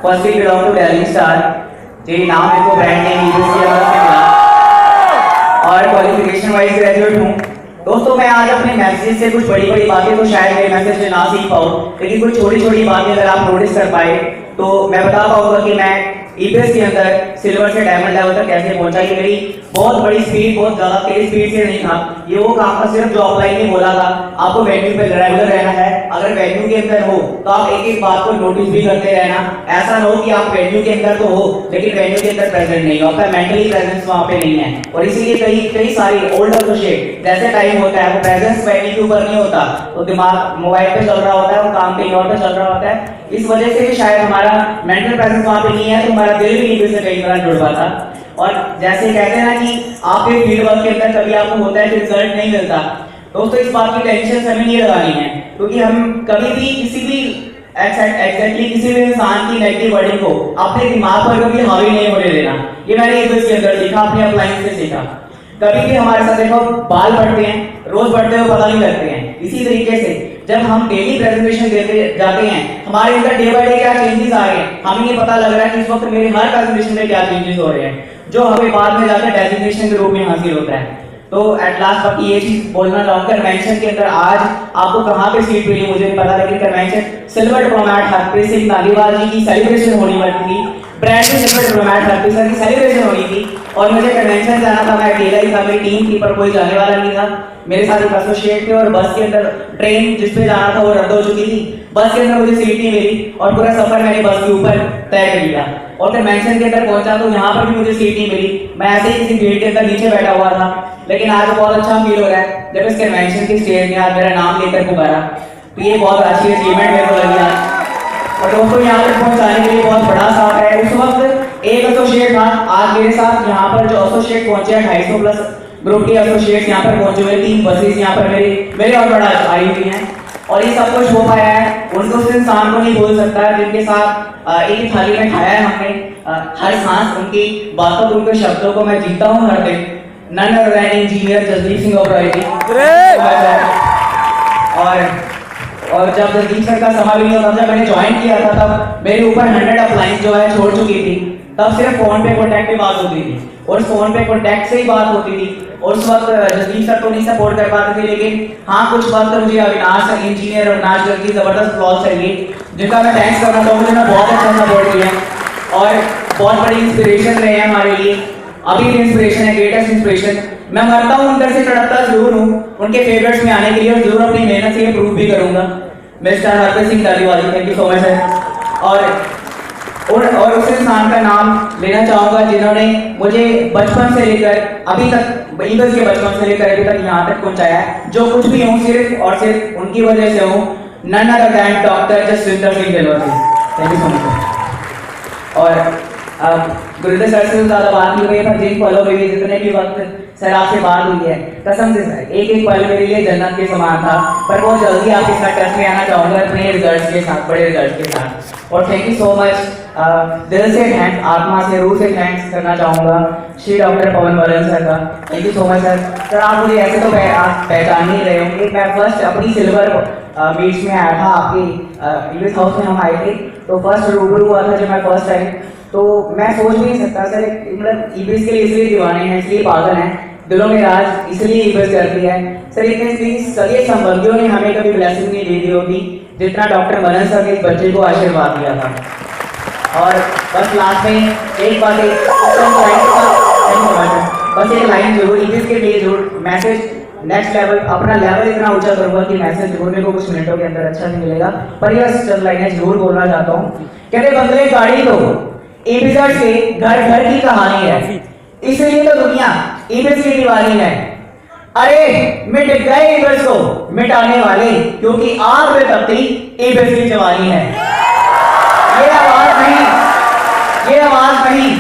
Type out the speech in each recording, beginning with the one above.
Firstly belong to Delhi star. जी नाम है को ब्रांड नेम यूज किया और क्वालिफिकेशन वाइज ग्रेजुएट हूँ। दोस्तों मैं आज अपने मैसेज से कुछ बड़ी बड़ी बातें तो शायद मेरे मैसेज से ना सीख पाऊँ, लेकिन कुछ छोटी छोटी बातें अगर आप नोटिस कर पाए तो मैं बता पाऊंगा कि मैं ईबीएस के अंदर सिल्वर से डायमंड लेवल तक कैसे पहुंचा। कि मेरी बहुत बड़ी स्पीड, बहुत ज़्यादा तेज स्पीड से नहीं था। ये वो काम था सिर्फ जो ऑफलाइन में बोला था, आपको वेन्यू पे रेगुलर रहना है। अगर वेन्यू के अंदर हो तो आप एक एक बात को नोटिस भी करते रहना। ऐसा ना हो कि आप वेन्यू के अंदर तो हो लेकिन वेन्यू के अंदर प्रेजेंट नहीं हो, आपका मेंटली प्रेजेंस वहाँ पे नहीं है। और इसीलिए कई कई सारी ओल्ड एसोसिएट जैसे टाइम होता है वो प्रेजेंस वेन्यू के ऊपर नहीं होता, तो दिमाग मोबाइल पे चल रहा होता है, वो काम कहीं और पे चल रहा होता है। इस वजह से भी शायद हमारा मेंटल प्रेजेंस वहाँ पे नहीं है, तो हमारा दिल भी नहीं से कई तरह जुड़ पाता। और जैसे कहते हैं ना कि आपके फील्ड वर्क के अंदर कभी आपको होता है कि रिजल्ट नहीं मिलता, दोस्तों इस बात की टेंशन हमें नहीं लगानी है, क्योंकि हम कभी भी किसी भी एग्जैक्टली किसी भी इंसान की नेगेटिव वर्डिंग को अपने दिमाग पर कभी हावी नहीं होने देना। ये मैंने ईबीएस के अंदर सीखा, अपने अपलाइन से सीखा। कभी भी हमारे साथ देखो बाल बढ़ते हैं, रोज बढ़ते हुए पता नहीं लगते हैं। इसी तरीके से जब हम डेली प्रेजेंटेशन देते जाते हैं, हमारे अंदर डे बाय डे क्या चेंजेस आ रहे हैं, हमें ये पता लग रहा है कि इस वक्त मेरे हर प्रेजेंटेशन में क्या चेंजेस हो रहे हैं, जो हमें बाद में जाकर डेजिग्नेशन के रूप में हासिल होता है। तो एट लास्ट बाकी ये चीज बोलना चाहूंगा, कन्वेंशन के अंदर आज आपको कहाँ पे सीट मिली मुझे नहीं पता, लेकिन convention silver diplomat Harpreet Singh Naliwal ji की सेलिब्रेशन होने वाली थी, brand silver diplomat Harpreet sir की सेलिब्रेशन होनी थी और मुझे कन्वेंशन जाना था। मैं अकेला ही था, मेरी टीम थी पर कोई जाने वाला नहीं था। मेरे साथ एक एसोसिएट थे और बस के अंदर ट्रेन जिस पे जाना था वो रद्द हो चुकी थी, बस के अंदर मुझे सीट नहीं मिली और पूरा सफर मैंने बस के ऊपर तय कर लिया। और कन्वेंशन के अंदर पहुंचा तो यहाँ पर भी मुझे सीट नहीं मिली, मैं ऐसे ही किसी भीड़ के अंदर नीचे बैठा हुआ था। लेकिन आज बहुत अच्छा फील हो रहा है जब इस कन्वेंशन की स्टेज में आज मेरा नाम लेकर पुकारा, तो ये बहुत अच्छी अचीवमेंट मेरे को लगी आज। और दोस्तों यहाँ तक पहुंचाने के लिए बहुत बड़ा साथ है। उस वक्त एक एसोसिएट था, आज मेरे साथ यहाँ पर जो एसोसिएट पहुंचे हैं 250 प्लस ग्रुप के एसोसिएट्स यहाँ पर पहुंचे हुए, 3 बसेस यहाँ पर मेरे और बड़ा आई हुई हैं और ये सब कुछ हो पाया है उनको उस इंसान को नहीं बोल सकता जिनके साथ एक थाली में खाया है हमने। हर सांस उनकी बातों को, उनके शब्दों को मैं जीता हूँ हर दिन। None other than engineer Jasdeep Singh Oberoi ji. और जब जसदीप सर का समा भी नहीं होता, जब मैंने ज्वाइन किया था तब मेरे ऊपर 100 अपलाइन जो है छोड़ चुकी थी। तब सिर्फ फोन पे कॉन्टैक्ट पे बात होती थी और फोन पे कॉन्टैक्ट से ही बात होती थी। और उस वक्त जसदीप सर तो नहीं सपोर्ट कर पाते थे, लेकिन हाँ कुछ वक्त मुझे अविनाश इंजीनियर और अविनाश सर की जबरदस्त क्लॉज चाहिए, जिनका मैं थैंक्स करना चाहूँगा, जिन्होंने बहुत अच्छा सपोर्ट किया और बहुत बड़ी इंस्पिरेशन रहे हैं हमारे लिए। अभी भी इंस्पिरेशन है, ग्रेटेस्ट इंस्पिरेशन। मैं मरता हूँ उनकर से तड़पता जरूर हूँ उनके फेवरेट्स में आने के लिए और जरूर अपनी मेहनत से ये प्रूव भी करूंगा। Mister Harpreet Singh Naliwal, thank you so much sir. और उस इंसान का नाम लेना चाहूंगा जिन्होंने मुझे बचपन से लेकर अभी तक, ईबीएस के बचपन से लेकर अभी तक यहाँ तक पहुंचाया है। जो कुछ भी हूँ सिर्फ और सिर्फ उनकी वजह से हूँ। None other than doctor Jaswinder Singh Dhillon ji, thank you so much. और गुरुदेव सर से ज्यादा बात नहीं हुई, पर जिन पलों में भी जितने भी वक्त सर आपसे बात हुई है, कसम से सर एक एक पल मेरे लिए जन्नत के समान था। पर बहुत जल्दी आपके साथ टच में आना चाहूँगा अपने रिजल्ट्स के साथ, बड़े रिजल्ट के साथ। और थैंक यू सो मच, दिल से थैंक्स, आत्मा से, रूह से थैंक्स करना चाहूँगा श्री डॉक्टर पवन वलन सर का। Thank you so much sir. Sir आप मुझे ऐसे तो आप पहचान नहीं रहे होंगे, मैं फर्स्ट अपनी सिल्वर मीट्स में आया था, आपके ईबीएस हाउस में हम आए थे, तो फर्स्ट रूबरू हुआ था जब मैं फर्स्ट टाइम। तो मैं सोच भी नहीं सकता सर, मतलब ईबीएस के लिए इसलिए दीवाने हैं, इसलिए पागल हैं, दिलों में राज इसलिए ईबीएस करती है सर। इतने सभी संबंधियों ने हमें कभी ब्लेसिंग नहीं दे दी होगी जितना डॉक्टर मनन सर ने इस बच्चे को आशीर्वाद दिया था। और बस लास्ट में एक बात, बस एक लाइन जरूर ईबीएस के लिए जरूर मैसेज, नेक्स्ट लेवल, अपना लेवल इतना ऊंचा करूंगा कि मैसेज जरूर मेरे को कुछ मिनटों के अंदर अच्छा नहीं मिलेगा, पर यह चंद लाइनें जरूर बोलना चाहता हूँ। कहते बंगले गाड़ी दो, ईबीएस से घर घर की कहानी है, इसलिए तो दुनिया ईबीएस की दीवानी है। अरे मिट गए ईबीएस को मिटाने वाले, क्योंकि आग में तपती ईबीएस की जवानी है। ये आवाज नहीं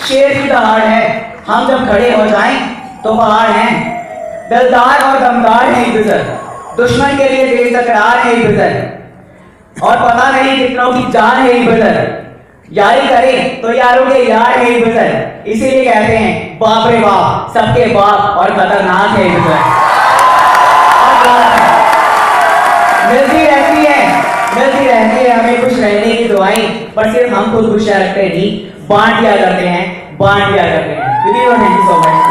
शेर की दहाड़ है, हम जब खड़े हो जाएं तो पहाड़ हैं। दिलदार और दमदार है ईबीएस, दुश्मन के लिए बेतकरार है ईबीएस, और पता नहीं कितनों की जान है ईबीएस। यारी करे तो यारों के यार है ईबीएस, इसीलिए कहते हैं बाप रे बाप सबके बाप और खतरनाक है ईबीएस। मिलती रहती है हमें कुछ रहने की दुआएं नहीं, पर सिर्फ हम खुद खुशियां रखते नहीं, बांट दिया करते हैं, बांट दिया करते हैं। Thank you so much.